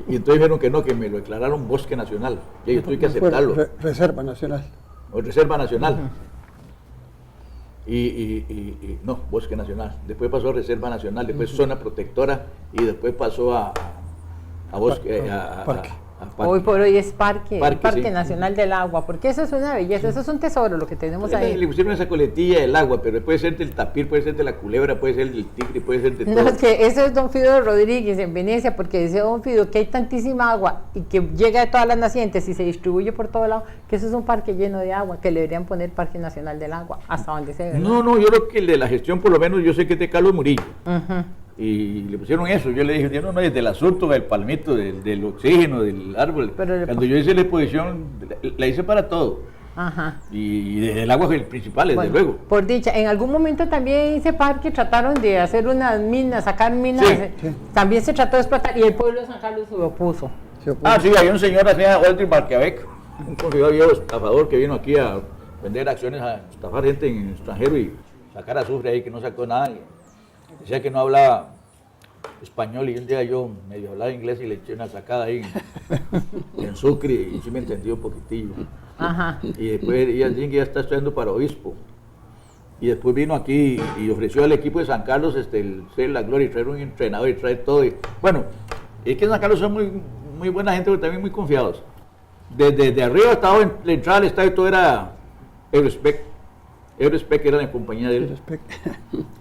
Y entonces dijeron que no, que me lo declararon bosque nacional. Y yo tuve que Fue aceptarlo. Reserva Nacional. O reserva nacional. No, bosque nacional. Después pasó a reserva nacional, después zona protectora y después pasó a bosque, a Parque. a parque. Hoy por hoy es Parque Parque, sí. Nacional del Agua, porque eso es una belleza, eso es un tesoro lo que tenemos Le ahí. pusieron esa coletilla del agua, pero puede ser del tapir, puede ser de la culebra, puede ser del tigre, puede ser de todo. No, es que eso es don Fido Rodríguez en Venecia, porque dice don Fido que hay tantísima agua y que llega de todas las nacientes y se distribuye por todo lado, que eso es un parque lleno de agua, que le deberían poner Parque Nacional del Agua, hasta donde se ve. No, yo creo que el de la gestión, por lo menos, yo sé que es de Carlos Murillo. Ujú. Y le pusieron eso. Yo le dije, no, es del asunto, del palmito, del oxígeno, del árbol. Pero Cuando yo hice la exposición, la hice para todo. Ajá. Y desde el agua es el principal, desde Bueno, luego. por dicha, en algún momento también ese parque trataron de hacer unas minas, sacar minas, Sí, sí. también se trató de explotar y el pueblo de San Carlos se opuso. Se opuso. Ah, sí, hay un señor así, Walter Barquebec, un confiado viejo estafador que vino aquí a vender acciones, a estafar gente en el extranjero y sacar azufre ahí que no sacó nada. Y decía que no hablaba español y un día yo medio hablaba inglés y le eché una sacada ahí en Sucre y sí me entendí un poquitillo. Ajá. Y después ella dice que ya está estudiando para obispo. Y después vino aquí y ofreció al equipo de San Carlos el ser la gloria y traer un entrenador y traer todo. Y, bueno, es que en San Carlos son muy buena gente, pero también muy confiados. Desde arriba hasta abajo, en la entrada al estadio todo era Eurespec. Eurespec era la compañía de él.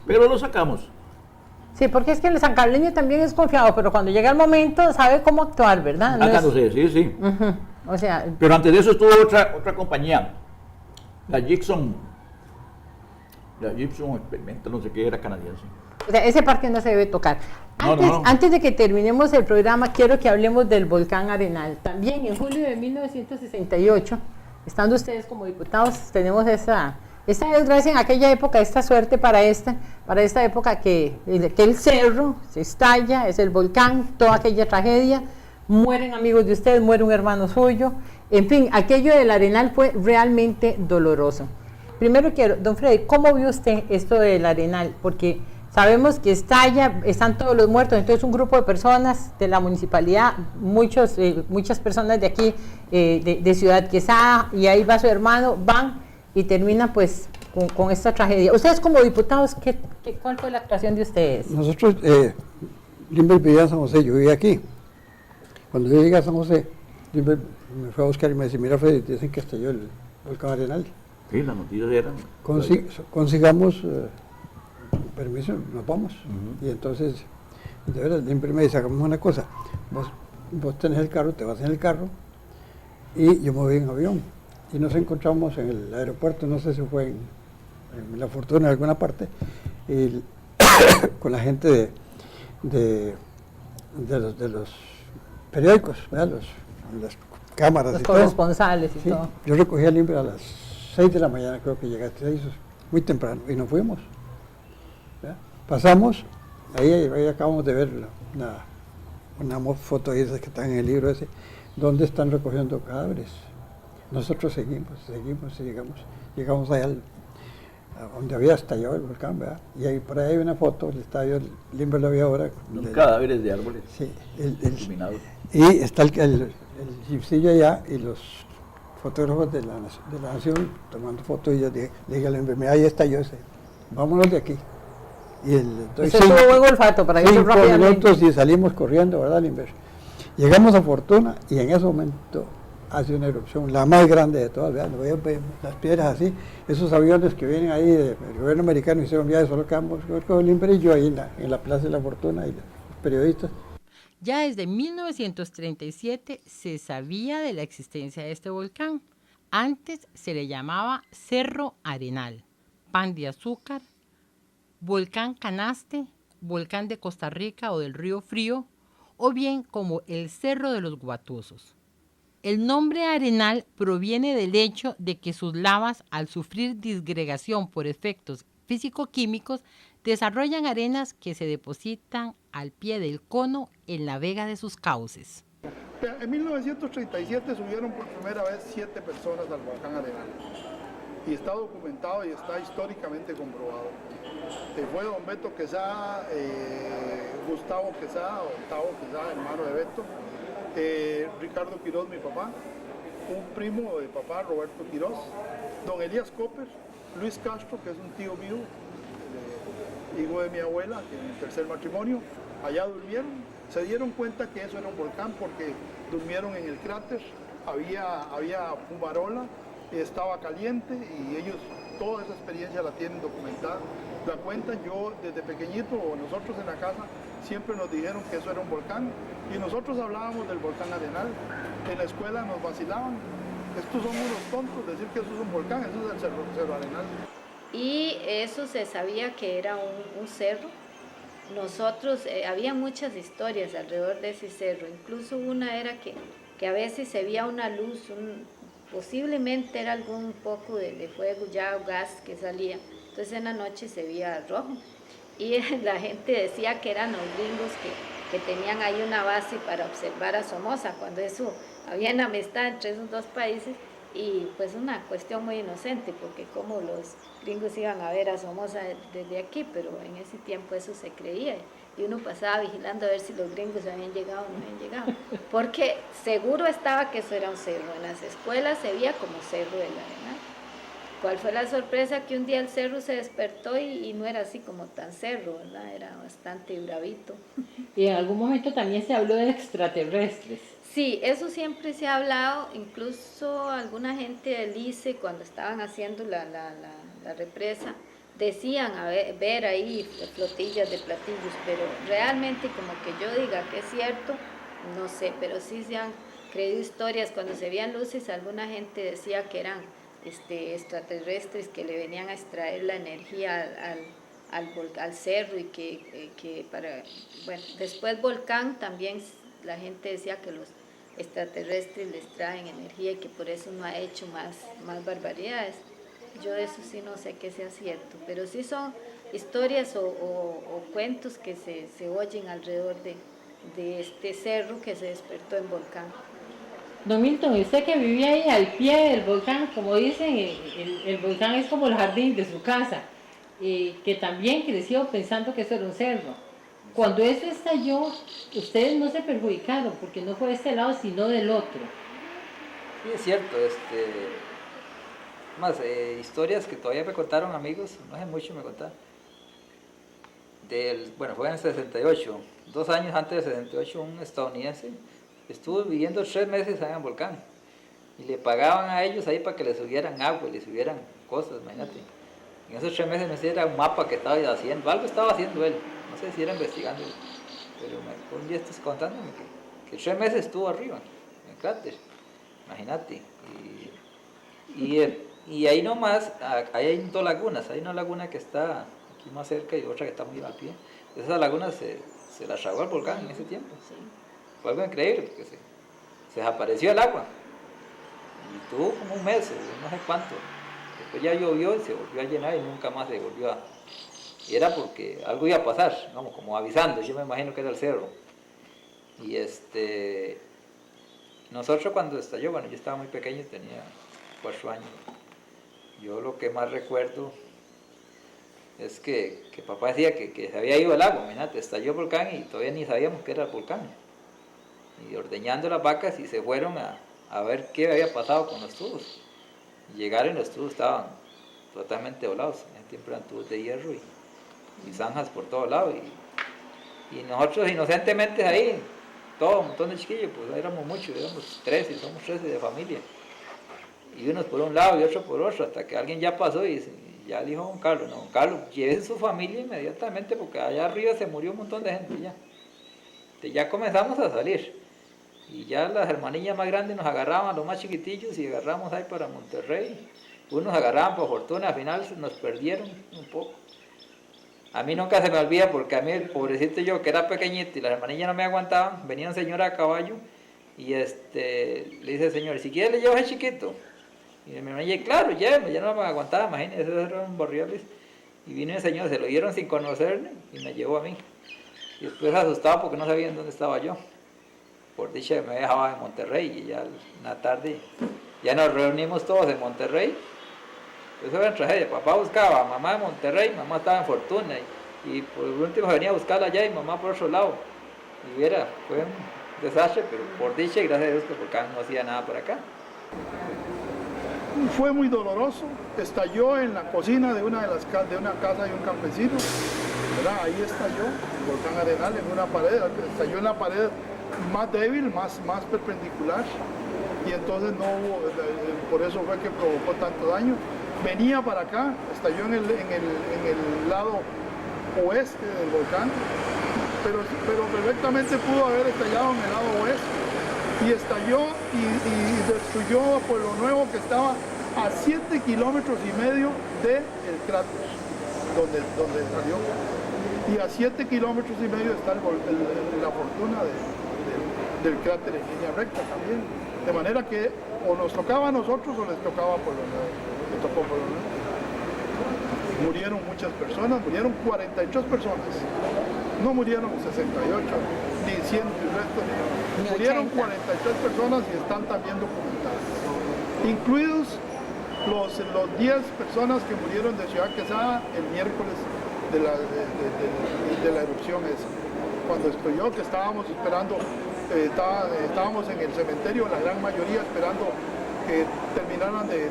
Pero lo sacamos. Sí, porque es que el sancarleño también es confiado, pero cuando llega el momento sabe cómo actuar, ¿verdad? Acá es- no sé, sí. Ujú. O sea, Pero antes de eso estuvo otra compañía, la Gibson Experimental, no sé qué, era canadiense. o sea, ese parque no se debe tocar. No, Antes, no. antes de que terminemos el programa, quiero que hablemos del volcán Arenal. También en julio de 1968, estando ustedes como diputados, tenemos esta desgracia en aquella época, esta suerte para esta época que el cerro se estalla, es el volcán, toda aquella tragedia, mueren amigos de ustedes, muere un hermano suyo, en fin, aquello del Arenal fue realmente doloroso. Primero quiero, don Freddy, ¿cómo vio usted esto del Arenal? Porque sabemos que estalla, están todos los muertos, entonces un grupo de personas de la municipalidad, muchas personas de aquí, de Ciudad Quesada, y ahí va su hermano, van y terminan pues con esta tragedia. Ustedes como diputados, ¿cuál fue la actuación de ustedes? Nosotros, Limber vivía en San José, yo vivía aquí. Cuando yo llegué a San José, Limber me fue a buscar y me dice, mira Freddy, dicen que estalló el volcán Arenal. Sí, las noticias eran. Consigamos permiso, nos vamos. Y entonces, de verdad, siempre me dice, hagamos una cosa, vos tenés el carro, te vas en el carro, y yo me voy en avión. Y nos encontramos en el aeropuerto, no sé si fue en La Fortuna, en alguna parte, y con la gente de los periódicos, ¿verdad? Las cámaras Los y todo. corresponsales y Sí, todo. yo recogí a Limber a las 6 de la mañana, creo que llegaste, 6, muy temprano, y nos fuimos. ¿Verdad? Pasamos, ahí acabamos de ver una foto de esas que están en el libro ese, donde están recogiendo cadáveres. Nosotros seguimos y llegamos allá a donde había estallado el volcán, ¿verdad? Y ahí por ahí hay una foto del estadio, Limber lo había ahora. Son cadáveres de árboles Sí, iluminados. y está el jeepcillo allá y los fotógrafos de la Nación tomando fotos, y yo le dije a la enfermedad, ahí está yo, vámonos de aquí. Y Usted tuvo buen olfato para ir 5 rápidamente. minutos y salimos corriendo, ¿verdad, Limber? Llegamos a Fortuna y en ese momento hace una erupción, la más grande de todas, ¿verdad? Las piedras así, esos aviones que vienen ahí del gobierno americano hicieron viajes, solo quedamos con Limber y yo ahí en la Plaza de la Fortuna y los periodistas. Ya desde 1937 se sabía de la existencia de este volcán. Antes se le llamaba Cerro Arenal, Pan de Azúcar, Volcán Canaste, Volcán de Costa Rica o del Río Frío, o bien como el Cerro de los Guatusos. El nombre Arenal proviene del hecho de que sus lavas, al sufrir disgregación por efectos físico-químicos, desarrollan arenas que se depositan al pie del cono en la vega de sus cauces. En 1937 subieron por primera vez 7 personas al volcán Arenal. Y está documentado y está históricamente comprobado. Fue don Beto Quesada, Gustavo Quesada, Octavo Quesada, hermano de Beto, Ricardo Quiroz, mi papá, un primo de papá, Roberto Quiroz, don Elías Copper, Luis Castro, que es un tío mío, hijo de mi abuela, que en el tercer matrimonio, allá durmieron. Se dieron cuenta que eso era un volcán porque durmieron en el cráter, había fumarola, estaba caliente y ellos toda esa experiencia la tienen documentada, la cuentan. Yo desde pequeñito, o nosotros en la casa, siempre nos dijeron que eso era un volcán y nosotros hablábamos del volcán Arenal. En la escuela nos vacilaban, estos son unos tontos, decir que eso es un volcán, eso es el Cerro Arenal. Y eso se sabía que era un cerro. Nosotros, había muchas historias alrededor de ese cerro, incluso una era que a veces se veía una luz, posiblemente era algún poco de fuego ya o gas que salía, entonces en la noche se veía rojo y la gente decía que eran los gringos que tenían ahí una base para observar a Somoza, cuando eso había una amistad entre esos dos países. Y pues una cuestión muy inocente, porque como los gringos iban a ver a Somoza desde aquí, pero en ese tiempo eso se creía, y uno pasaba vigilando a ver si los gringos habían llegado o no habían llegado, porque seguro estaba que eso era un cerro, en las escuelas se veía como Cerro del Arenal. ¿Cuál fue la sorpresa? Que un día el cerro se despertó y no era así como tan cerro, ¿verdad? Era bastante bravito. Y en algún momento también se habló de extraterrestres. Sí, eso siempre se ha hablado, incluso alguna gente del ICE cuando estaban haciendo la represa, decían ver ahí flotillas de platillos, pero realmente como que yo diga que es cierto, no sé, pero sí se han creído historias, cuando se veían luces alguna gente decía que eran extraterrestres que le venían a extraer la energía al cerro y que para, bueno, después volcán también la gente decía que los extraterrestres les traen energía y que por eso no ha hecho más barbaridades. Yo de eso sí no sé que sea cierto, pero sí son historias o cuentos que se oyen alrededor de este cerro que se despertó en volcán. Don Milton, usted que vivía ahí al pie del volcán, como dicen, el volcán es como el jardín de su casa, que también creció pensando que eso era un cerro. Cuando eso estalló, ustedes no se perjudicaron, porque no fue de este lado, sino del otro. Sí, es cierto. Historias que todavía me contaron amigos, no hace mucho me contaron. Bueno, fue en el 68, 2 años antes del 68, un estadounidense estuvo viviendo 3 meses en el volcán y le pagaban a ellos ahí para que les subieran agua y les subieran cosas, imagínate. En esos 3 meses no sé si era un mapa que estaba haciendo, algo estaba haciendo él, no sé si era investigando, pero un día estás contándome que 3 meses estuvo arriba, en el cráter, imagínate. Y ahí nomás, ahí hay 2 lagunas, hay una laguna que está aquí más cerca y otra que está muy al pie. Esa laguna se la tragó el volcán en ese tiempo. Fue algo increíble porque se desapareció el agua. Y tuvo como un mes, no sé cuánto. Después ya llovió y se volvió a llenar y nunca más se volvió a... Y era porque algo iba a pasar, vamos, como avisando, yo me imagino que era el cerro. Y nosotros cuando estalló, bueno, yo estaba muy pequeño, tenía 4 años. Yo lo que más recuerdo es que papá decía que se había ido el agua, imagínate, estalló el volcán y todavía ni sabíamos que era el volcán. Y ordeñando las vacas y se fueron a ver qué había pasado con los tubos. Y llegaron y los tubos estaban totalmente volados, en ese tiempo eran tubos de hierro y zanjas por todos lados. Y nosotros inocentemente ahí, todo un montón de chiquillos, pues éramos muchos, éramos 13, somos 13 de familia. Y unos por un lado y otros por otro, hasta que alguien ya pasó y ya dijo a don Carlos, no, don Carlos, lleve su familia inmediatamente porque allá arriba se murió un montón de gente ya. Entonces ya comenzamos a salir. Y ya las hermanillas más grandes nos agarraban a los más chiquitillos y agarramos ahí para Monterrey. Unos agarraban por fortuna, al final nos perdieron un poco. A mí nunca se me olvida porque a mí, el pobrecito yo, que era pequeñito y las hermanillas no me aguantaban, venía un señor a caballo y le dice, señor, si quiere le llevo a ese chiquito. Y mi hermanilla, claro, lléveme, ya no me aguantaba, imagínense, esos eran barriales. Y vino el señor, se lo dieron sin conocerle y me llevó a mí. Y después asustado porque no sabían dónde estaba yo. Por dicha me dejaba en Monterrey y ya en la tarde ya nos reunimos todos en Monterrey. Eso era una tragedia. Papá buscaba a mamá en Monterrey, mamá estaba en Fortuna y por último venía a buscarla allá y mamá por otro lado. Y fue un desastre, pero por dicha y gracias a Dios que el volcán no hacía nada por acá. Fue muy doloroso, estalló en la cocina de una casa de un campesino, ¿verdad? Ahí estalló el volcán Arenal en una pared, estalló en la pared más débil, más perpendicular, y entonces no hubo, por eso fue que provocó tanto daño. Venía para acá, estalló en el lado oeste del volcán, pero perfectamente pudo haber estallado en el lado oeste. Y estalló y destruyó Pueblo Nuevo, que estaba a 7,5 kilómetros del cráter donde salió. Y a 7,5 kilómetros está la fortuna del cráter en línea recta también. De manera que o nos tocaba a nosotros o les tocaba a Pueblo Nuevo. Le tocó Pueblo Nuevo. Murieron muchas personas, murieron 43 personas. No murieron 68, ni 100 y resto, ni murieron 43 personas y están también documentadas. Incluidos los 10 personas que murieron de Ciudad Quesada el miércoles de la erupción esa. Cuando estoy yo, que estábamos esperando, estábamos en el cementerio, la gran mayoría esperando que terminaran de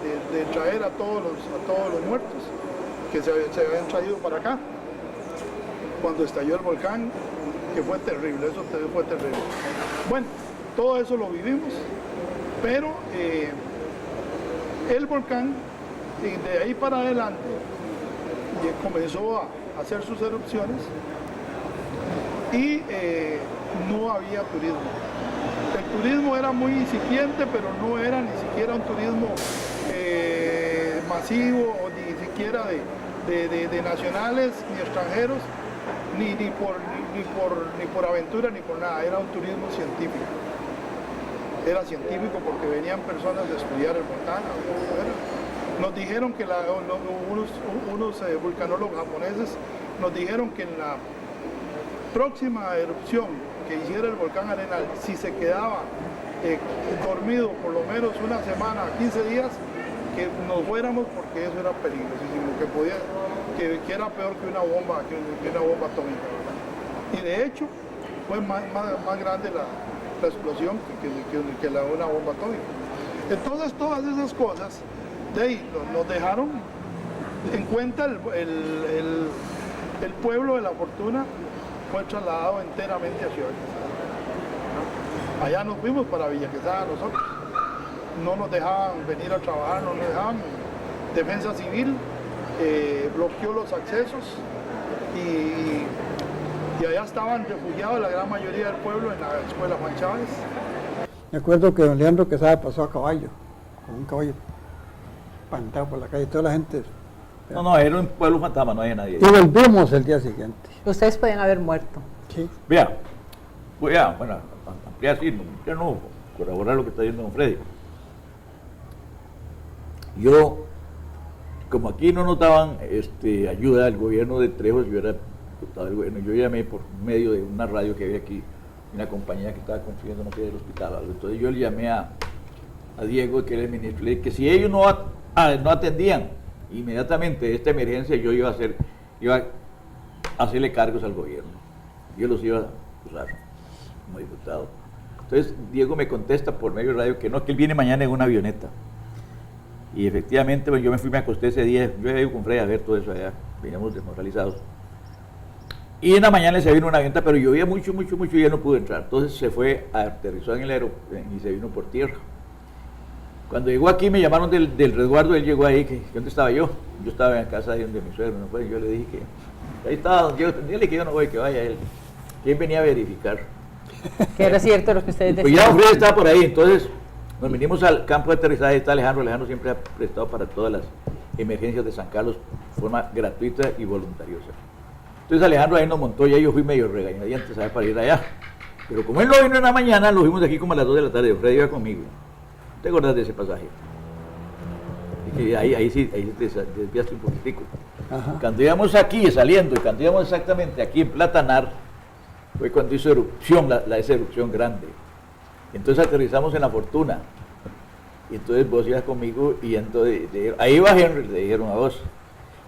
traer a todos los muertos que se habían traído para acá. Cuando estalló el volcán, que fue terrible, eso fue terrible. Bueno, todo eso lo vivimos, pero el volcán, de ahí para adelante, comenzó a hacer sus erupciones y no había turismo. El turismo era muy incipiente, pero no era ni siquiera un turismo masivo, o ni siquiera de nacionales ni extranjeros, ni por aventura ni por nada. Era un turismo científico. Era científico porque venían personas de estudiar el volcán. Nos dijeron que unos vulcanólogos japoneses nos dijeron que en la próxima erupción que hiciera el volcán Arenal, si se quedaba dormido por lo menos una semana, 15 días, que nos fuéramos porque eso era peligrosísimo, que era peor que una bomba atómica. Y de hecho fue más grande la explosión que una bomba atómica. Entonces todas esas cosas de ahí nos dejaron en cuenta. El pueblo de La Fortuna fue trasladado enteramente a Ciudad Quesada. Allá nos fuimos para Villa Quesada nosotros. No nos dejaban venir a trabajar, no nos dejaban. Defensa Civil bloqueó los accesos y allá estaban refugiados la gran mayoría del pueblo en la escuela Juan Chávez. Me acuerdo que don Leandro Quesada pasó a caballo, con un caballo espantado por la calle, toda la gente. No, era un pueblo fantasma, no había nadie. Y volvimos el día siguiente. Ustedes podían haber muerto. Sí. Vea, voy a ampliar así, no corroborar lo que está diciendo don Freddy. Yo, como aquí no nos daban ayuda al gobierno de Trejos, yo era diputado del gobierno, yo llamé por medio de una radio que había aquí, una compañía que estaba construyendo, no sé, del hospital, algo. Entonces yo le llamé a Diego, que era el ministro, le dije que si ellos no atendían inmediatamente esta emergencia, yo iba a hacerle cargos al gobierno, yo los iba a usar como diputado. Entonces Diego me contesta por medio de radio que no, que él viene mañana en una avioneta. Y efectivamente, pues, yo me acosté ese día, yo había ido con Freddy a ver todo eso allá, veníamos desmoralizados. Y en la mañana se vino una avioneta, pero llovía mucho y él no pudo entrar. Entonces se fue, aterrizó en el aeropuerto y se vino por tierra. Cuando llegó aquí me llamaron del resguardo, él llegó ahí, ¿dónde estaba yo? Yo estaba en casa de mi suegro, ¿no fue? Yo le dije que ahí estaba don Diego, dile que yo no voy, que vaya él. ¿Quién venía a verificar? Que era cierto lo que ustedes Pues decían. ya don Freddy estaba por ahí, entonces nos vinimos al campo de aterrizaje, está Alejandro siempre ha prestado para todas las emergencias de San Carlos de forma gratuita y voluntariosa. Entonces Alejandro ahí nos montó, ya yo fui medio regañadiente, ¿sabes? Para ir allá. Pero como él no vino en la mañana, lo vimos aquí como a las 2 de la tarde, don Freddy iba conmigo. ¿Te acordás de ese pasaje? Y que ahí sí te desviaste un poquitico. Ajá. Cuando íbamos aquí saliendo, y cuando íbamos exactamente aquí en Platanar, fue cuando hizo erupción, esa erupción grande. Entonces aterrizamos en La Fortuna. Y entonces vos ibas conmigo y entonces ahí va Henry, le dijeron a vos.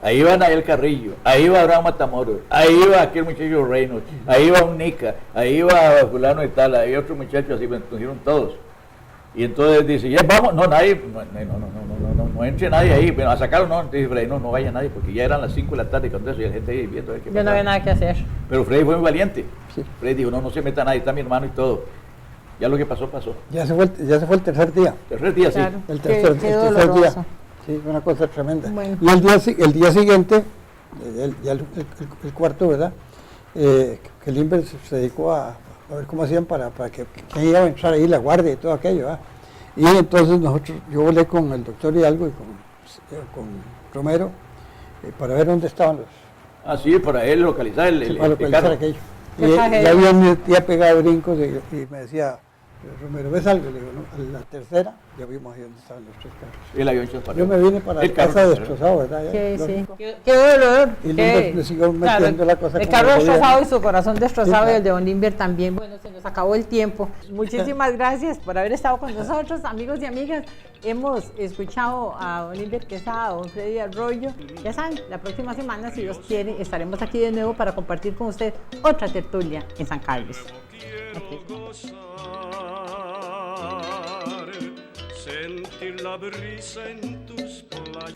Ahí va Nayel Carrillo, ahí va Abraham Matamoros, ahí va aquel muchacho Reynolds, ahí va un Nica, ahí va fulano y tal, ahí otro muchacho, así me pusieron todos. Y entonces dice, ya vamos, no entre nadie ahí, pero a sacarlo no, entonces Freddy, no vaya nadie, porque ya eran las 5 de la tarde cuando eso, y la gente ahí viendo. Yo no había nada que hacer. Pero Freddy fue muy valiente. Sí. Freddy dijo, no se meta nadie, está mi hermano y todo. Ya lo que pasó. Ya se fue el tercer día. Tercer día, sí. Claro. El Qué tercer día. doloroso. Sí, una cosa tremenda. Bueno. Y el día siguiente, ya el cuarto, ¿verdad? Que el INVER se dedicó a ver cómo hacían para que iba a entrar ahí, la guardia y todo aquello, ¿verdad? Y entonces yo volé con el doctor Hidalgo y con Romero para ver dónde estaban los... Sí, para él localizar para localizar carro. aquello. Qué Y tragedia. había un tía pegado brincos y me decía, Romero, ¿ves algo? Le digo, no, a la tercera ya vimos ahí dónde estaban los 3 carros. El avión se paró. Yo me vine para El la carro casa se destrozado, ¿verdad? Ya, Sí, sí. lógico. Qué dolor. Y qué- Limber le siguió metiendo la cosa El como carro podía, destrozado ¿no? y su corazón destrozado, Sí, claro. y el de Don Limber también. Bueno, se nos acabó el tiempo. Muchísimas gracias por haber estado con nosotros, amigos y amigas. Hemos escuchado a Don Limber Quesada, a Don Freddy Arroyo. Ya saben, la próxima semana, si Dios quiere, estaremos aquí de nuevo para compartir con usted otra tertulia en San Carlos. Sentir la brisa en tus playas.